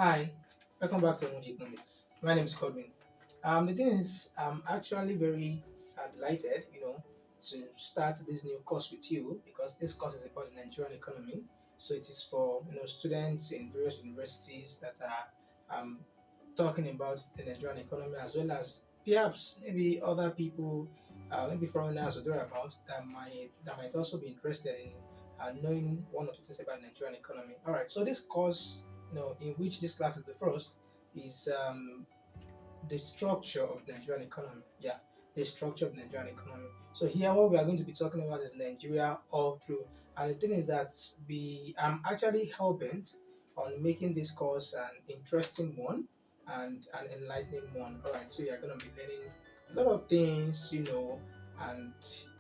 Hi, welcome back to Microeconomics. My name is Godwin. The thing is, I'm actually very delighted, to start this new course with you because this course is about the Nigerian economy. So it is for students in various universities that are talking about the Nigerian economy as well as perhaps maybe other people, maybe foreigners or thereabouts that might also be interested in knowing one or two things about the Nigerian economy. All right, so this course in which this class is the first, is the structure of the Nigerian economy. Yeah, the structure of the Nigerian economy. So here, what we are going to be talking about is Nigeria all through. And the thing is that I'm actually hell bent on making this course an interesting one and an enlightening one. All right, so you're going to be learning a lot of things, and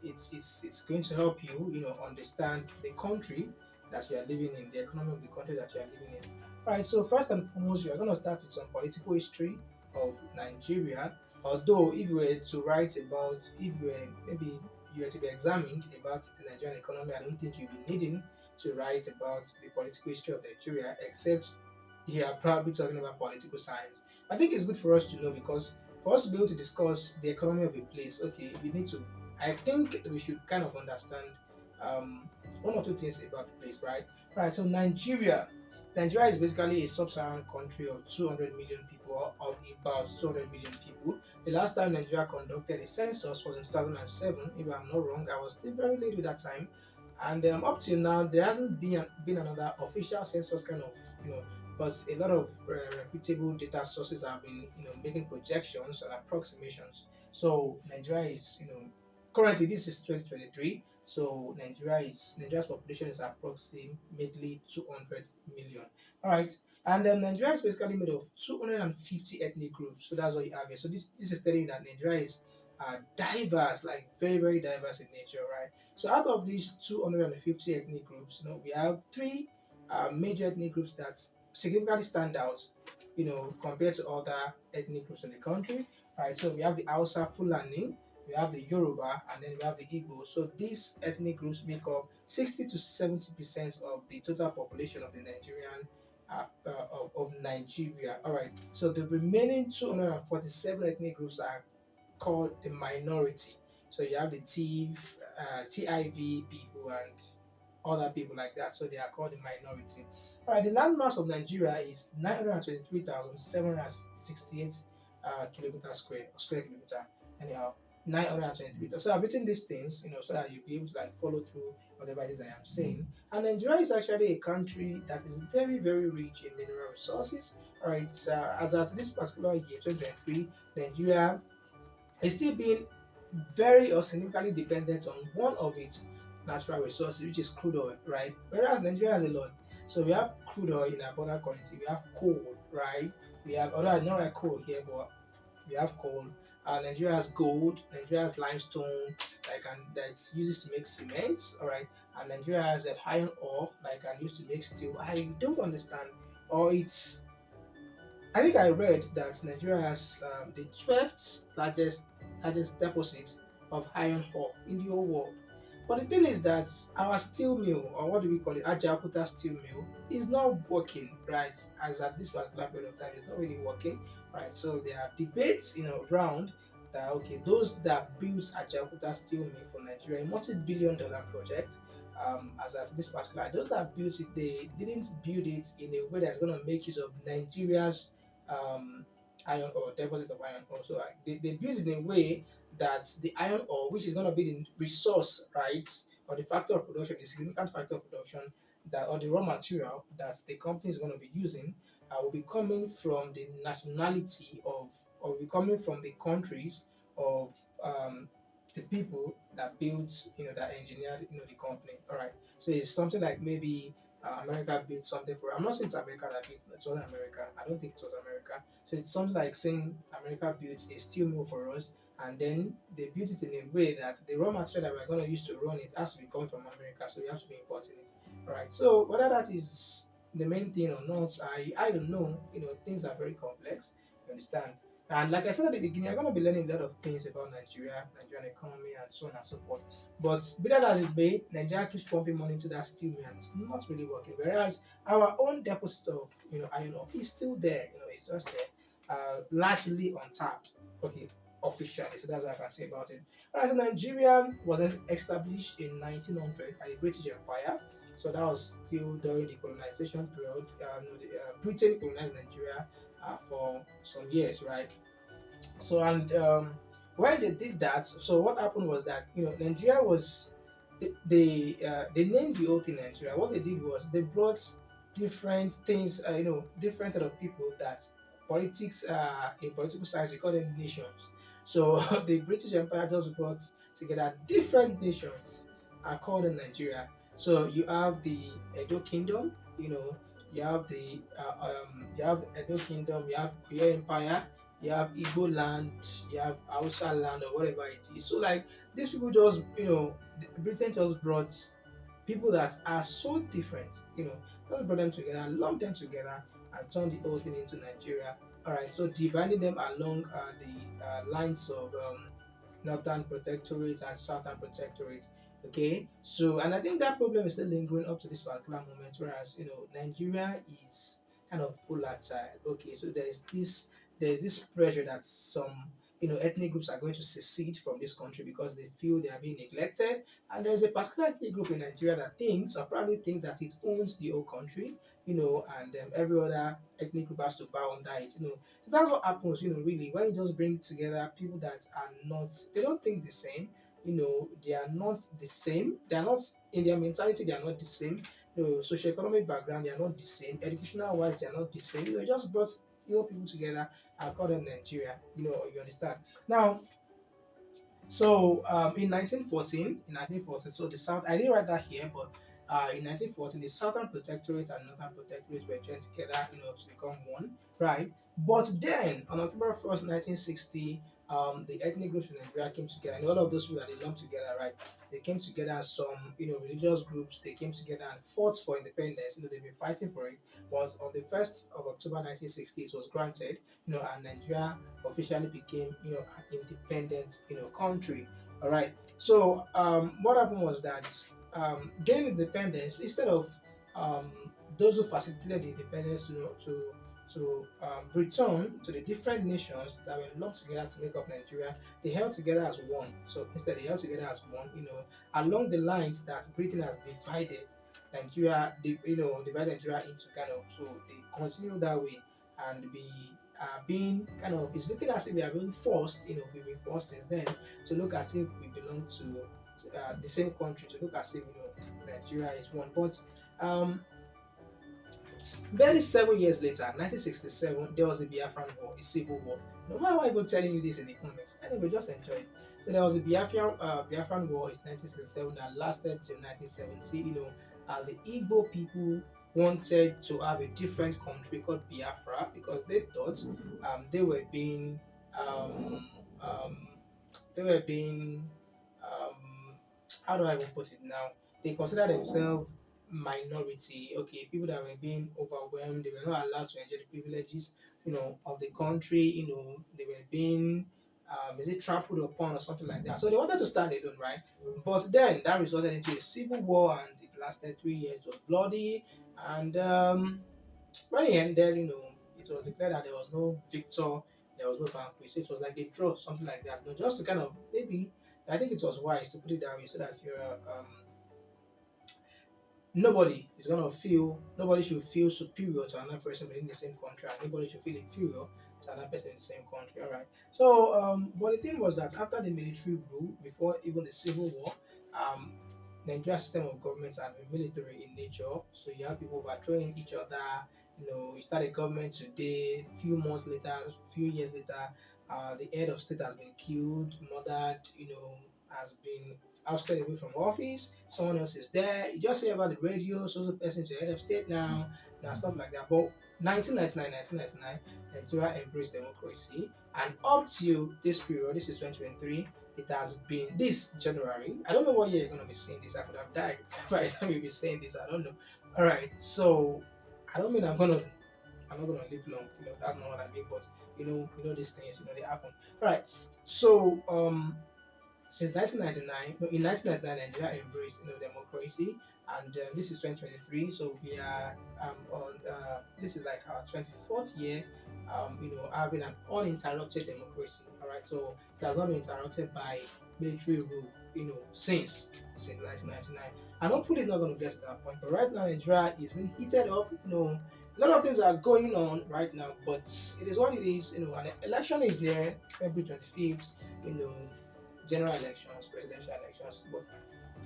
it's going to help you, understand the country that you are living in, the economy of the country that you are living in. All right, so first and foremost, we are going to start with some political history of Nigeria. Although, if you were to write about, if you were maybe you were to be examined about the Nigerian economy, I don't think you'll be needing to write about the political history of Nigeria, except you are probably talking about political science. I think it's good for us to know because for us to be able to discuss the economy of a place, okay, we need to. I think we should kind of understand um, one or two things about the place, right? Right. So Nigeria is basically a sub-Saharan country of 200 million people, or of about 200 million people. The last time Nigeria conducted a census was in 2007. If I'm not wrong, I was still very little that time. And up till now, there hasn't been another official census kind of, but a lot of reputable data sources have been, making projections and approximations. So Nigeria is, currently this is 2023. So Nigeria's population is approximately 200 million. All right, and Nigeria is basically made of 250 ethnic groups. So that's what you have here. So this is telling you that Nigeria is diverse, like very very diverse in nature, right? So out of these 250 ethnic groups, we have three major ethnic groups that significantly stand out, compared to other ethnic groups in the country. Right, so we have the Hausa Fulani, we have the Yoruba, and then we have the Igbo. So these ethnic groups make up 60 to 70% of the total population of the Nigerian of Nigeria. All right. So the remaining 247 ethnic groups are called the minority. So you have the TIV people and other people like that. So they are called the minority. All right. The landmass of Nigeria is 923,768 kilometer square kilometer. Anyhow, 923. So I've written these things, so that you'll be able to like follow through whatever it is I am saying. And Nigeria is actually a country that is very, very rich in mineral resources. All right, as at this particular year, 2023, Nigeria is still being very or significantly dependent on one of its natural resources, which is crude oil, right? Whereas Nigeria has a lot. So we have crude oil in abundant quantity. We have coal, right? We have, although I don't like coal here, but we have coal. Nigeria has gold. Nigeria has limestone, that's used to make cement. All right, and Nigeria has an iron ore, like and used to make steel. I don't understand, or it's. I think I read that Nigeria has the 12th largest deposits of iron ore in the whole world. But the thing is that our steel mill, or what do we call it, Ajaokuta steel mill, is not working, right? As at this particular period of time, it's not really working, right? So there are debates, around that. Okay, those that built Ajaokuta steel mill for Nigeria, a multi-billion-dollar project. As at this particular, those that built it, they didn't build it in a way that's going to make use of Nigeria's um, iron ore, deposits of iron ore. So they built it in a way that the iron ore, which is going to be the resource, right, or the factor of production, the significant factor of production, that or the raw material that the company is going to be using, will be coming from the nationality of, or will be coming from the countries of the people that built, that engineered, the company. All right. So it's something like maybe America built something for. I'm not saying it's America that built it. It wasn't America. I don't think it was America. So it's something like saying America built a steel mill for us, and then they built it in a way that the raw material that we're going to use to run it has to be come from America. So we have to be importing it. All right. So whether that is the main thing or not, I don't know. Things are very complex. You understand? And like I said at the beginning, I'm going to be learning a lot of things about Nigeria, Nigerian economy, and so on and so forth. But be that as it may, Nigeria keeps pumping money into that steel mill, and it's not really working. Whereas our own deposit of iron ore is still there. It's just there, largely untapped. Okay, officially. So that's what I can say about it. Alright, so Nigeria was established in 1900 by the British Empire. So that was still during the colonization period. No, Britain colonized Nigeria for some years, right? So and when they did that, so what happened was that Nigeria was they named the whole thing Nigeria. What they did was they brought different things, different set of people that politics in political science we call them nations. So the British Empire just brought together different nations and called them Nigeria. So you have the Edo Kingdom, you have Edo Kingdom, you have Oyo Empire, you have Igbo land, you have Hausa land, or whatever it is. So like these people just, Britain just brought people that are so different, just brought them together, lumped them together, and turned the whole thing into Nigeria. All right, so dividing them along the lines of Northern Protectorate and Southern Protectorate. Okay, so and I think that problem is still lingering up to this particular moment, whereas Nigeria is kind of full agile. Okay, so there's this pressure that some ethnic groups are going to secede from this country because they feel they are being neglected, and there's a particular ethnic group in Nigeria that thinks or probably thinks that it owns the whole country, and every other ethnic group has to bow under it. So that's what happens, really, when you just bring together people that are not, they don't think the same, they are not the same, they are not, in their mentality, they are not the same, socioeconomic background, they are not the same, educational wise, they are not the same, it just brought people together and call them Nigeria, you understand. Now, so in 1914, so the South, I didn't write that here, but in 1914, the Southern Protectorate and Northern Protectorate were joined together, to become one, right? But then on October 1st, 1960, the ethnic groups in Nigeria came together, and all of those people that they lumped together, right? They came together as some, religious groups. They came together and fought for independence. They've been fighting for it. Was on the 1st of October 1960, it was granted, and Nigeria officially became an independent country. All right. So what happened was that gaining independence, instead of those who facilitated the independence to return to the different nations that were lumped together to make up Nigeria, they held together as one. So instead, they held together as one, along the lines that Britain has divided Nigeria, divide Nigeria into kind of, so they continue that way and be being kind of, it's looking as if we are being forced, we've been forced since then to look as if we belong to the same country, to look as if Nigeria is one. But um, barely 7 years later, 1967, there was a Biafran war, a civil war. Now, why am I even telling you this in economics? Anyway, just enjoy it. So there was a Biafran war in 1967 that lasted till 1970. The Igbo people wanted to have a different country called Biafra because they thought they were being um, um, they were being how do I even put it now? They consider themselves minority, okay, people that were being overwhelmed, they were not allowed to enjoy the privileges, of the country, they were being is it trampled upon or something like that. So they wanted to stand alone, right? But then that resulted into a civil war and it lasted 3 years, it was bloody, and when it ended, it was declared that there was no victor, there was no vanquish. So it was like a draw, something like that. Just to kind of maybe, I think it was wise to put it that way so that nobody should feel superior to another person within the same country, and nobody should feel inferior to another person in the same country. All right. So, but the thing was that after the military rule, before even the civil war, um, Nigeria's system of governments had been military in nature. So you have people overthrowing each other. You start a government today, few months later, few years later, the head of state has been killed, murdered. Has been ousted away from office. Someone else is there. You just hear about the radio, so the person is the head of state now stuff like that. But 1999, Nigeria embraced democracy, and up to this period, this is 2023. It has been this January. I don't know what year you're gonna be seeing this. I could have died by the time you'll be saying this. I don't know. All right, so I don't mean I'm gonna I'm not gonna live long. That's not what I mean. But these things. They happen. All right. So since 1999, no, in 1999, Nigeria embraced democracy, and this is 2023. So we are on this is like our 24th year, having an uninterrupted democracy. All right, so it has not been interrupted by military rule, since 1999, and hopefully it's not going to get to that point. But right now, Nigeria is being heated up. A lot of things are going on right now, but it is what it is. An election is there, February 25th. You know, general elections, presidential elections. But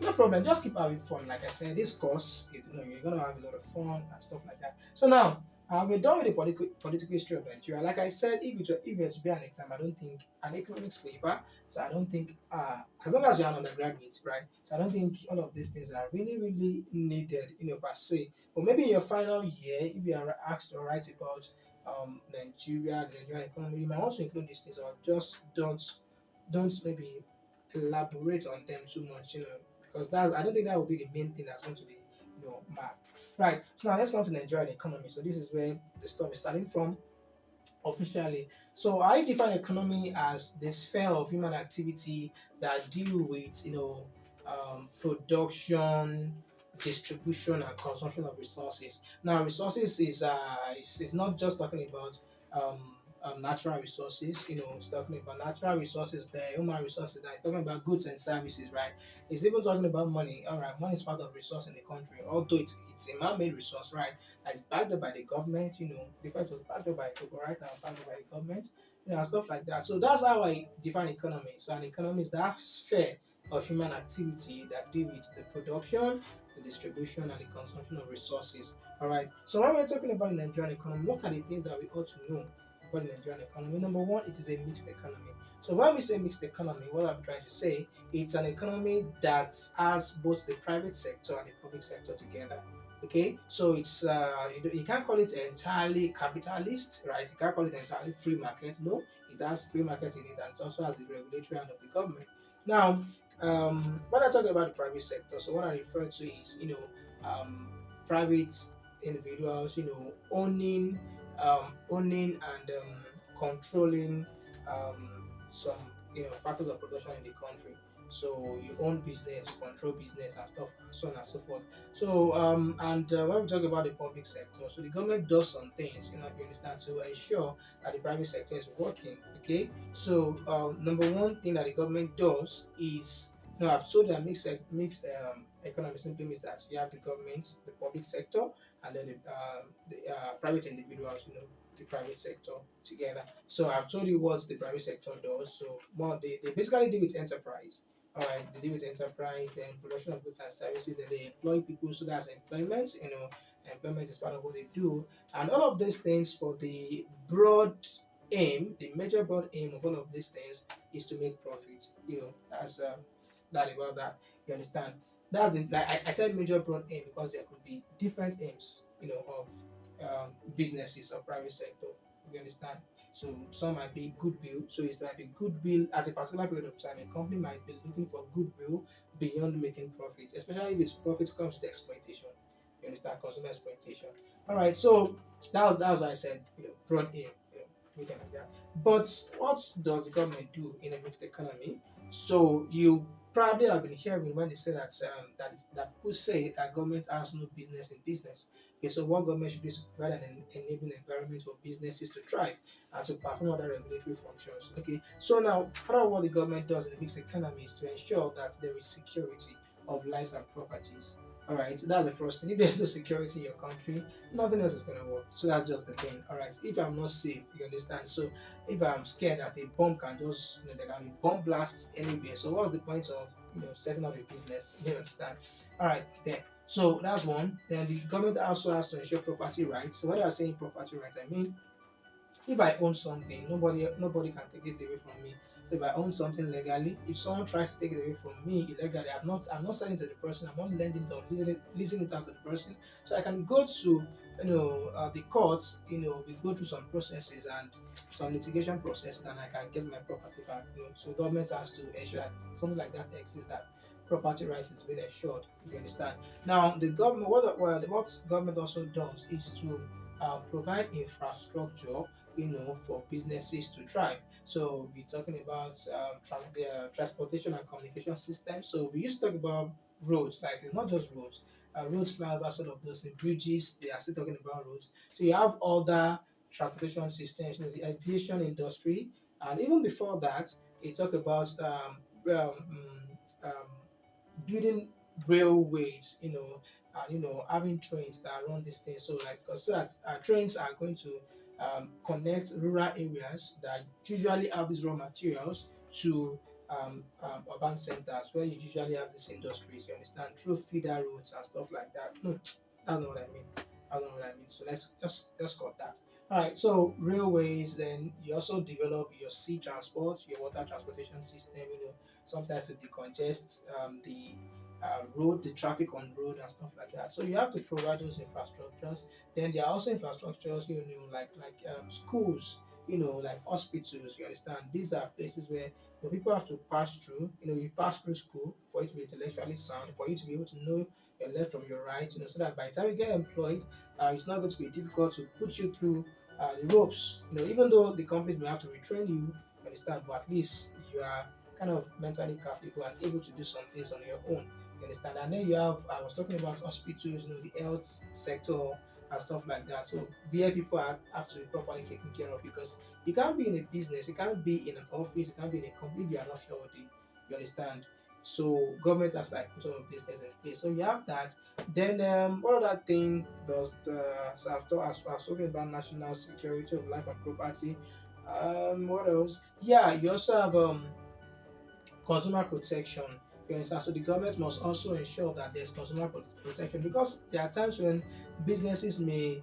no problem, just keep having fun. Like I said, this course, you're gonna have a lot of fun and stuff like that. So now, we're done with the political history of Nigeria. Like I said, if it were to be an exam, I don't think an economics paper. So I don't think as long as you're an undergraduate, right? So I don't think all of these things are really, really needed, per se. But maybe in your final year, if you are asked to write about Nigeria, the Nigerian economy, you might also include these things, or just don't maybe elaborate on them too much, because I don't think that will be the main thing that's going to be, marked. Right. So now let's come to Nigerian economy. So this is where the stuff is starting from officially. So I define economy as the sphere of human activity that deal with production, distribution, and consumption of resources. Now resources is not just talking about natural resources. It's talking about natural resources, the human resources. Now it's talking about goods and services, right? It's even talking about money. All right, money is part of resource in the country, although it's a man-made resource, right? That's backed up by the government, before it was backed up by people, right now backed up by the government, and stuff like that. So that's how I define economy. So an economy is that sphere of human activity that deal with the production, the distribution, and the consumption of resources. All right. So when we're talking about the Nigerian economy, what are the things that we ought to know about the Nigerian economy? Number one, it is a mixed economy. So when we say mixed economy, what I'm trying to say, it's an economy that has both the private sector and the public sector together. Okay, so it's you can't call it entirely capitalist, right? You can't call it entirely free market. No, it has free market in it, and it also has the regulatory hand of the government. Now, when I talk about the private sector, so what I refer to is private individuals, owning and controlling some factors of production in the country. So you own business, you control business and stuff, so on and so forth. So and when we talk about the public sector, so the government does some things, you understand, to ensure that the private sector is working. Okay, so number one thing that the government does is, I've told you that mixed economy simply means that you have the government, the public sector, and then the private individuals, the private sector together. So I've told you what the private sector does. So more they basically deal with enterprise. All right, they deal with enterprise, then production of goods and services, then they employ people. So that's employment. Employment is part of what they do, and all of these things for the broad aim, the major broad aim of all of these things is to make profit. That's that about that. You understand? That's it. Like I said, major broad aim because there could be different aims, of businesses or private sector. You understand? So some might be goodwill. So it might be goodwill at a particular period of time. A company might be looking for goodwill beyond making profit, especially if its profit comes with exploitation. You understand? Consumer exploitation. All right. So that was why I said broad aim. Everything like that. But what does the government do in a mixed economy? So you probably have been hearing when they say that people say that government has no business in business. Okay, so what government should do is provide an enabling environment for businesses to thrive and to perform other regulatory functions. Okay, so now part of what the government does in the mixed economy is to ensure that there is security of lives and properties. All right, so that's the first thing. If there's no security in your country, nothing else is gonna work. So that's just the thing. All right, if I'm not safe, you understand. So if I'm scared that a bomb can just, there can be bomb blasts anywhere. So what's the point of setting up a business? You understand? All right, then. So that's one. Then the government also has to ensure property rights. So when I say property rights, I mean if I own something, nobody can take it away from me. So if I own something legally, if someone tries to take it away from me illegally, I'm not selling to the person, I'm not lending it or leasing it out to the person. So I can go to the courts, we go through some processes and some litigation processes, and I can get my property back. So government has to ensure that something like that exists, that property rights is being ensured. If you understand. Now the government, what government also does is to provide infrastructure, for businesses to thrive. So we're talking about the transportation and communication systems. So we used to talk about roads, like it's not just roads. Roads, flyovers, sort of those things, bridges. They are still talking about roads. So you have other transportation systems, the aviation industry, and even before that, they talk about um, building railways, and having trains that run these things. So like, because so that trains are going to connect rural areas that usually have these raw materials to urban centers where you usually have these industries. You understand, through feeder roads and stuff like that. No, that's not what I mean. That's not what I mean. So let's just cut that. All right. So railways. Then you also develop your sea transport, your water transportation system. Sometimes to decongest road, the traffic on road and stuff like that. So you have to provide those infrastructures. Then there are also infrastructures, like schools, like hospitals. You understand? These are places where people have to pass through. You pass through school for you to be intellectually sound, for you to be able to know your left from your right. So that by the time you get employed, it's not going to be difficult to put you through the ropes. Even though the companies may have to retrain you, you understand, but at least you are kind of mentally capable and able to do some things on your own. You understand? And then you have, I was talking about hospitals, the health sector and stuff like that. So where people have to be properly taken care of, because you can't be in a business, you can't be in an office, you can't be in a company if you are not healthy. You understand? So government has like put some of these things in place. So you have that. Then what other thing does so I've spoken about national security of life and property. What else? Yeah, you also have consumer protection. You understand? So the government must also ensure that there's consumer protection, because there are times when businesses may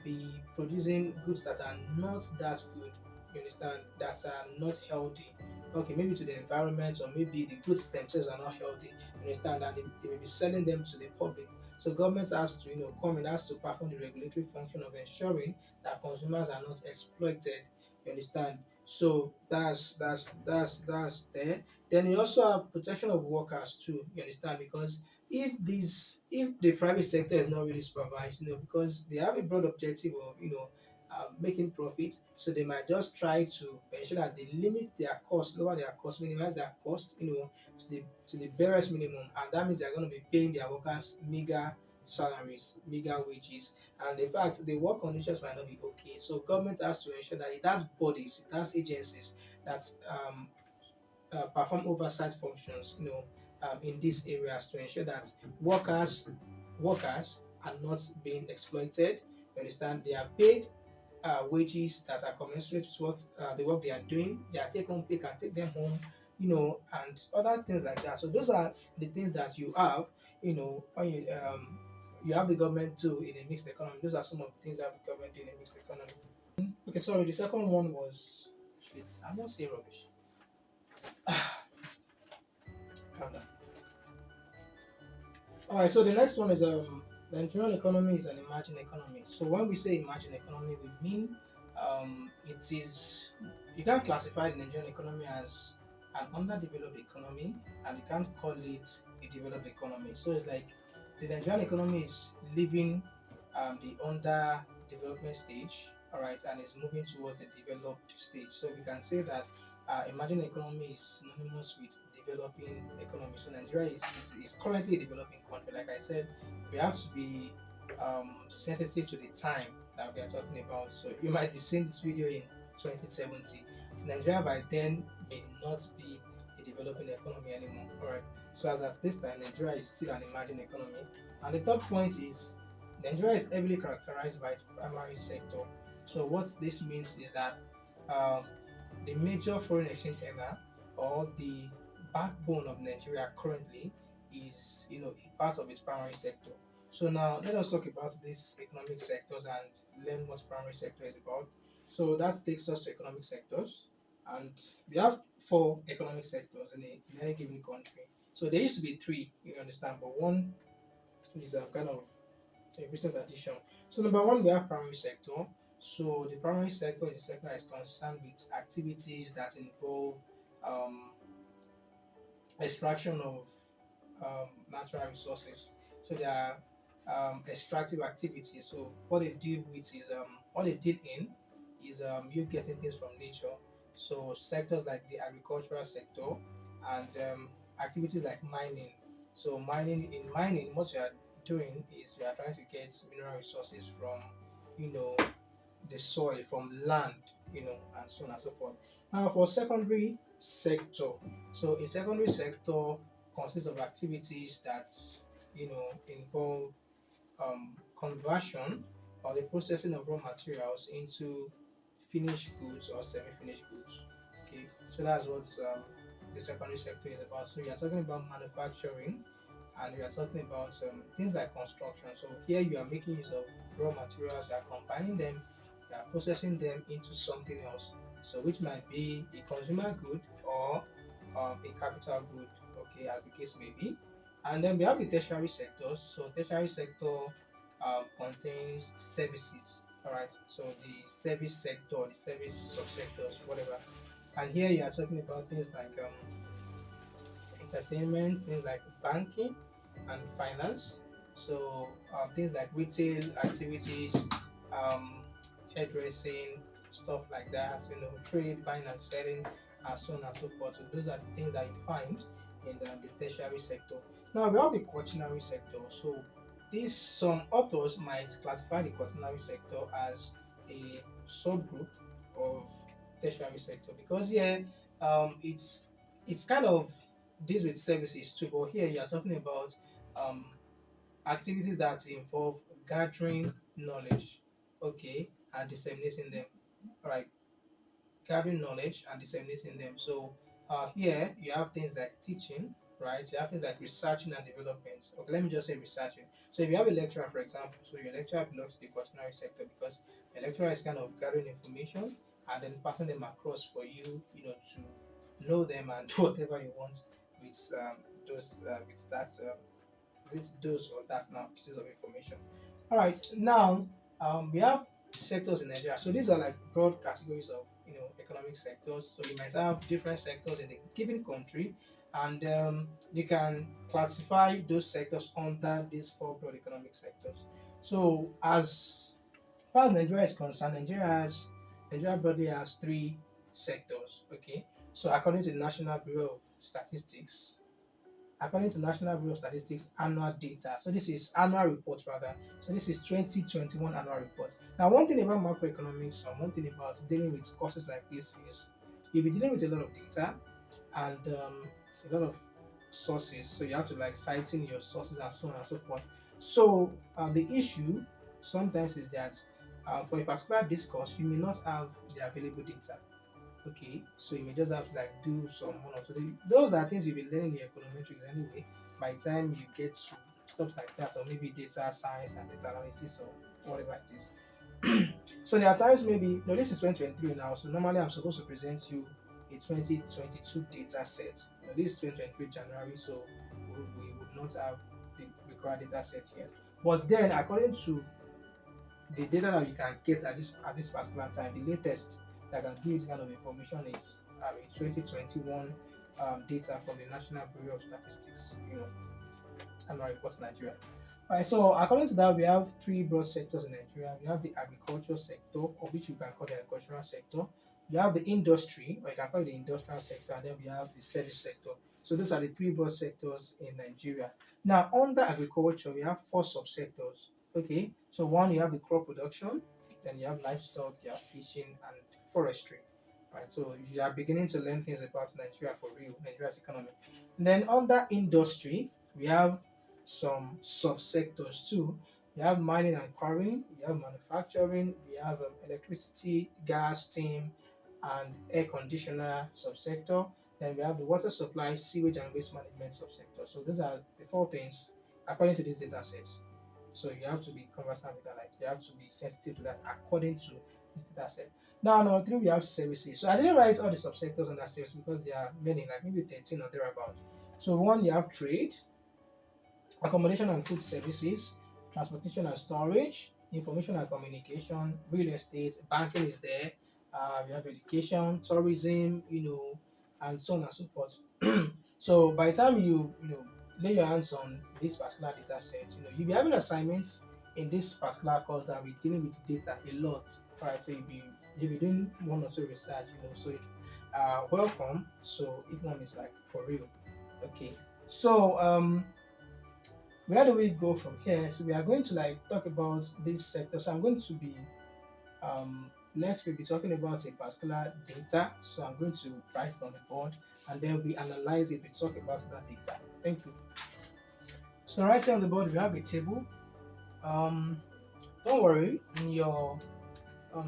be producing goods that are not that good. You understand? That are not healthy. Okay, maybe to the environment, or maybe the goods themselves are not healthy. You understand? And they may be selling them to the public. So government has to, come in, has to perform the regulatory function of ensuring that consumers are not exploited. You understand? So that's there. Then you also have protection of workers too. You understand? Because if the private sector is not really supervised, because they have a broad objective of making profits, so they might just try to ensure that they limit their cost, lower their cost, minimize their cost, to the barest minimum, and that means they're going to be paying their workers meager salaries, meager wages, and in fact the work conditions might not be okay. So government has to ensure that it has bodies, it has agencies that perform oversight functions, in these areas, to ensure that workers are not being exploited. You understand? They are paid wages that are commensurate with what the work they are doing. Their take-home pay can take them home, and other things like that. So those are the things that you have, when you have the government too in a mixed economy. Those are some of the things that the government do in a mixed economy. Okay, sorry. The second one was, shit, I'm not saying rubbish. Calm down. All right, so the next one is the Nigerian economy is an emerging economy. So when we say emerging economy, we mean it is, you can't classify the Nigerian economy as an underdeveloped economy, and you can't call it a developed economy. So it's like the Nigerian economy is leaving the under development stage, all right, and is moving towards a developed stage. So we can say that emerging economy is synonymous with developing economy. So Nigeria is currently a developing country. Like I said, we have to be sensitive to the time that we are talking about. So you might be seeing this video in 2070. So Nigeria by then may not be a developing economy anymore. Alright. So as at this time, Nigeria is still an emerging economy. And the third point is Nigeria is heavily characterized by its primary sector. So what this means is that uh, the major foreign exchange earner, or the backbone of Nigeria currently, is a part of its primary sector. So now let us talk about these economic sectors and learn what primary sector is about. So that takes us to economic sectors, and we have four economic sectors in any given country. So there used to be three, you understand, but one is kind of a recent addition. So number one, we have primary sector. So the primary sector is the sector that is concerned with activities that involve um, extraction of natural resources. So there are extractive activity. So what they deal in is you getting things from nature. So sectors like the agricultural sector and activities like mining. So mining, what you are doing is you are trying to get mineral resources from you know the soil, from land, and so on and so forth. Now, for secondary sector, so a secondary sector consists of activities that involve conversion or the processing of raw materials into finished goods or semi-finished goods. Okay, so that's what the secondary sector is about. So you're talking about manufacturing, and we are talking about things like construction. So here you are making use of raw materials, you are combining them, you are processing them into something else. So which might be a consumer good or a capital good, okay, as the case may be. And then we have the tertiary sectors. So tertiary sector contains services. All right. So the service sector, the service subsectors, whatever. And here you are talking about things like entertainment, things like banking and finance. So things like retail activities, um, hairdressing, stuff like that. Trade, buying and selling, and so on and so forth. So those are the things that you find in the tertiary sector. Now we have the quaternary sector. So these some authors might classify the quaternary sector as a subgroup of tertiary sector because it's kind of deals with services too, but here you are talking about um, activities that involve gathering knowledge, okay, and disseminating them. All right, gathering knowledge and disseminating them. So here you have things like teaching, right? You have things like researching and development. Okay, let me just say researching. So if you have a lecturer, for example, so your lecturer belongs to the quaternary sector because a lecturer is kind of gathering information and then passing them across for you, to know them and do whatever you want with those or that now pieces of information. All right, now we have sectors in Nigeria. So these are like broad categories of economic sectors. So you might have different sectors in a given country, and you can classify those sectors under these four broad economic sectors. So as far as Nigeria is concerned, Nigeria broadly has three sectors. Okay, so according to the National Bureau of Statistics, according to National Bureau of Statistics annual data. So this is annual report rather. So this is 2021 annual report. Now, one thing about macroeconomics and one thing about dealing with courses like this is you'll be dealing with a lot of data and a lot of sources. So you have to like citing your sources and so on and so forth. So the issue sometimes is that for a particular discourse, you may not have the available data. Okay, so you may just have to like do some one or two things. Those are things you'll be learning in econometrics anyway. By the time you get to stuff like that, or maybe data science and data analysis or whatever it is. So there are times maybe this is 2023 now, so normally I'm supposed to present you a 2022 data set. This is 2023 January, so we would not have the required data set yet. But then according to the data that you can get at this particular time, the latest that can give you this kind of information is a 2021 data from the National Bureau of Statistics, annual report Nigeria. Right, so according to that, we have three broad sectors in Nigeria. We have the agricultural sector, or which you can call the agricultural sector. We have the industry, or you can call it the industrial sector, and then we have the service sector. So those are the three broad sectors in Nigeria. Now, under agriculture, we have four subsectors. Okay, so one you have the crop production, then you have livestock, you have fishing, and forestry. Right, so you are beginning to learn things about Nigeria for real, Nigeria's economy. And then under industry, we have some subsectors too. We have mining and quarrying, we have manufacturing, we have electricity, gas, steam, and air conditioner subsector. Then we have the water supply, sewage, and waste management subsector. So those are the four things according to this data set. So you have to be conversant with that, like you have to be sensitive to that according to this data set. Now, number three, we have services. So I didn't write all the subsectors under service because there are many, like maybe 13 or thereabout. So one, you have trade, accommodation and food services, transportation and storage, information and communication, real estate, banking is there. We have education, tourism, and so on and so forth. So by the time you lay your hands on this particular data set, you'll be having assignments in this particular course that will be dealing with data a lot. All right, so you'll be doing one or two research, so welcome. So if one is like for real. Okay. So where do we go from here? So we are going to like talk about this sector. So I'm going to be next we'll be talking about a particular data. So I'm going to write it on the board and then we analyze it, we talk about that data. Thank you. So right here on the board we have a table. Um, don't worry, in your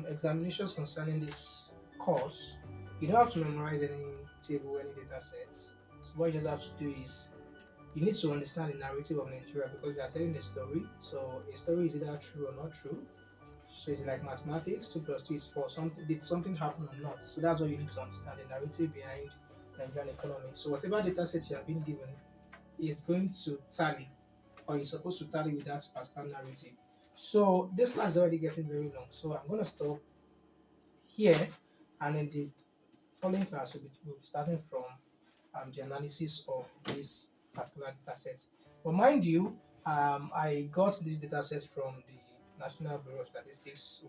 examinations concerning this course, you don't have to memorize any table, any data sets. So what you just have to do is you need to understand the narrative of Nigeria because we are telling a story. So a story is either true or not true. So it's like mathematics, 2 plus 2 is 4. Something did something happen or not? So that's what you need to understand the narrative behind Nigerian economy. So whatever data set you have been given is going to tally or you're supposed to tally with that particular narrative. So this class is already getting very long. So I'm gonna stop here and in the following class we'll be starting from the analysis of this particular data set. But mind you, I got this data set from the National Bureau of Statistics,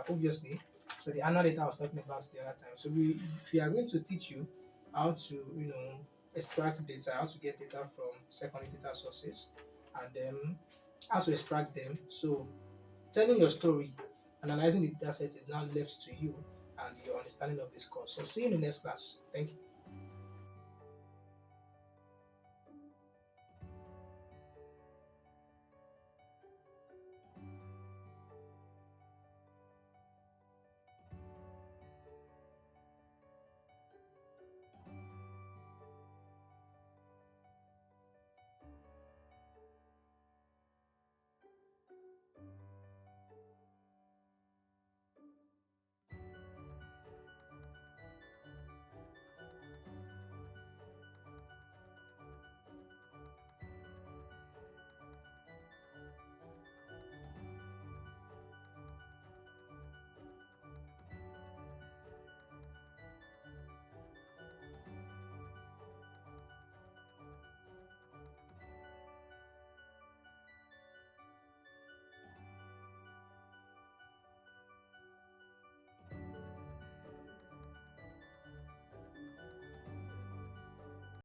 obviously. So the annual data I was talking about the other time. So we are going to teach you how to extract data, how to get data from secondary data sources, and then how to extract them. So telling your story, analyzing the data set is now left to you and your understanding of this course. So see you in the next class. Thank you.